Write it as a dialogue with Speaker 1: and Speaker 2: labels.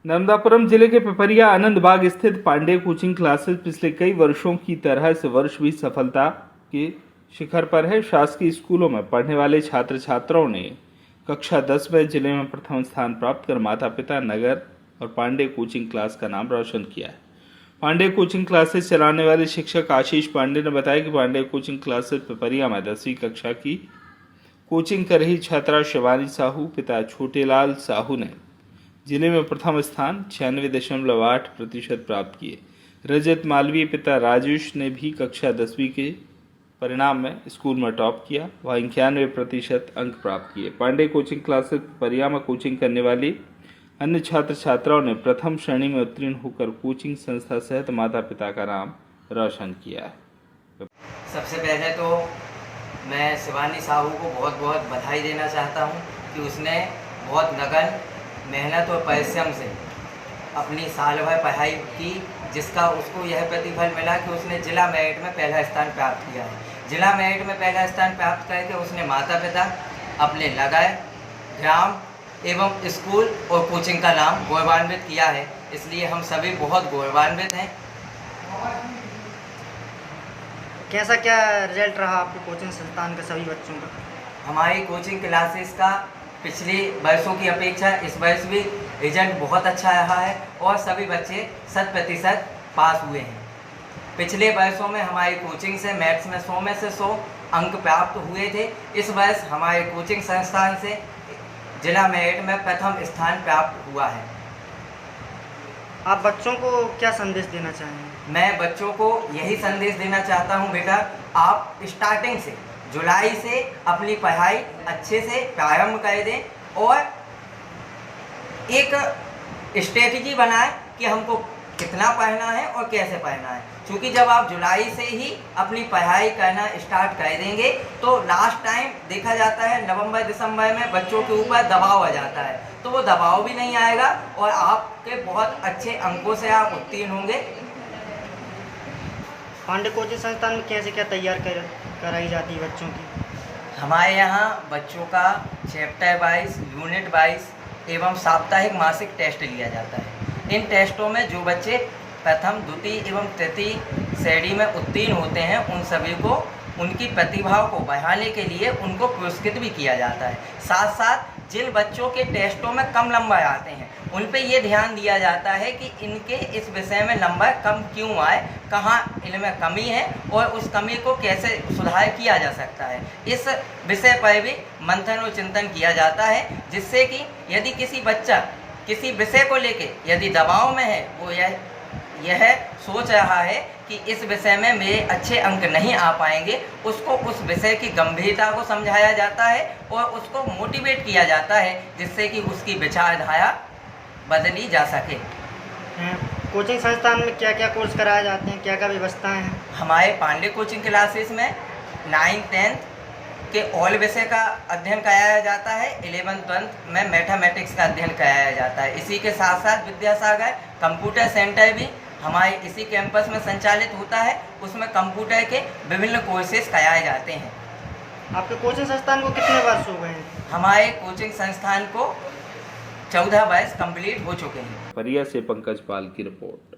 Speaker 1: नर्मदापुरम जिले के पिपरिया आनंद बाग स्थित पांडे कोचिंग क्लासेस पिछले कई वर्षों की तरह इस वर्ष भी सफलता के शिखर पर है। शासकीय स्कूलों में पढ़ने वाले छात्र छात्राओं ने कक्षा 10 में जिले में प्रथम स्थान प्राप्त कर माता पिता नगर और पांडे कोचिंग क्लास का नाम रोशन किया है। पांडे कोचिंग क्लासेस चलाने वाले शिक्षक आशीष पांडे ने बताया कि पांडे कोचिंग क्लासेस पिपरिया में 10वीं कक्षा की कोचिंग कर रही छात्रा शिवानी साहू पिता छोटेलाल साहू ने जिले में प्रथम स्थान 96.8% प्राप्त किए। रजत मालवीय पिता राजेश ने भी कक्षा 10वीं के परिणाम में स्कूल में टॉप किया। वह 91% अंक प्राप्त किए। पांडे कोचिंग क्लासेस पिपरिया में कोचिंग करने वाली अन्य छात्र छात्राओं ने प्रथम श्रेणी में उत्तीर्ण होकर कोचिंग संस्था सहित माता पिता का नाम रोशन किया है।
Speaker 2: सबसे पहले तो मैं शिवानी साहू को बहुत बहुत बधाई देना चाहता हूं कि उसने बहुत लगन मेहनत और परिश्रम से अपनी साल भर पढ़ाई की, जिसका उसको यह प्रतिफल मिला कि उसने जिला मेरिट में पहला स्थान प्राप्त किया है। जिला मेरिट में पहला स्थान प्राप्त करके उसने माता पिता, अपने नगर, ग्राम एवं स्कूल और कोचिंग का नाम गौरवान्वित किया है। इसलिए हम सभी बहुत गौरवान्वित हैं।
Speaker 3: कैसा क्या रिजल्ट रहा आपके कोचिंग संस्थान के सभी बच्चों का?
Speaker 2: हमारी कोचिंग क्लासेस का पिछले वर्षों की अपेक्षा इस वर्ष भी रिजल्ट बहुत अच्छा रहा है और सभी बच्चे 100% पास हुए हैं। पिछले वर्षों में हमारी कोचिंग से मैथ्स में 100 में से 100 अंक प्राप्त हुए थे। इस वर्ष हमारे कोचिंग संस्थान से जिला मेरिट में प्रथम स्थान प्राप्त हुआ है।
Speaker 3: आप बच्चों को क्या संदेश देना चाहेंगे?
Speaker 2: मैं बच्चों को यही संदेश देना चाहता हूं, बेटा आप स्टार्टिंग से जुलाई से अपनी पढ़ाई अच्छे से प्रारंभ कर दें और एक स्ट्रेटजी बनाएं कि हमको कितना पढ़ना है और कैसे पढ़ना है। क्योंकि जब आप जुलाई से ही अपनी पढ़ाई करना स्टार्ट कर देंगे तो लास्ट टाइम देखा जाता है नवंबर दिसंबर में बच्चों के ऊपर दबाव आ जाता है, तो वो दबाव भी नहीं आएगा और आपके बहुत अच्छे अंकों से आप उत्तीर्ण होंगे।
Speaker 3: पांडे कोचिंग संस्थान में कैसे क्या तैयार कराई जाती है बच्चों की?
Speaker 2: हमारे यहाँ बच्चों का चैप्टर वाइज, यूनिट वाइज एवं साप्ताहिक मासिक टेस्ट लिया जाता है। इन टेस्टों में जो बच्चे प्रथम, द्वितीय एवं तृतीय श्रेणी में उत्तीर्ण होते हैं उन सभी को उनकी प्रतिभा को बढ़ाने के लिए उनको पुरस्कृत भी किया जाता है। साथ साथ जिन बच्चों के टेस्टों में कम नंबर आते हैं उन पे ये ध्यान दिया जाता है कि इनके इस विषय में नंबर कम क्यों आए, कहाँ इनमें कमी है और उस कमी को कैसे सुधार किया जा सकता है। इस विषय पर भी मंथन और चिंतन किया जाता है, जिससे कि यदि किसी बच्चा किसी विषय को लेके यदि दबाव में है, वो यह सोच रहा है कि इस विषय में मेरे अच्छे अंक नहीं आ पाएंगे, उसको उस विषय की गंभीरता को समझाया जाता है और उसको मोटिवेट किया जाता है, जिससे कि उसकी विचारधारा बदली जा सके।
Speaker 3: कोचिंग संस्थान में क्या क्या कोर्स कराए जाते हैं, क्या क्या व्यवस्थाएं हैं?
Speaker 2: हमारे पांडे कोचिंग क्लासेस में 9th 10th के ऑल विषय का अध्ययन कराया जाता है। 11th 12th में मैथमेटिक्स का अध्ययन कराया जाता है। इसी के साथ साथ विद्यासागर कंप्यूटर सेंटर भी हमारे इसी कैंपस में संचालित होता है। उसमें कंप्यूटर के विभिन्न कोर्सेज कराए जाते हैं।
Speaker 3: आपके कोचिंग संस्थान को कितने वर्ष हो गए हैं?
Speaker 2: हमारे कोचिंग संस्थान को 14 वर्ष कंप्लीट हो चुके हैं।
Speaker 1: पिपरिया से पंकज पाल की रिपोर्ट।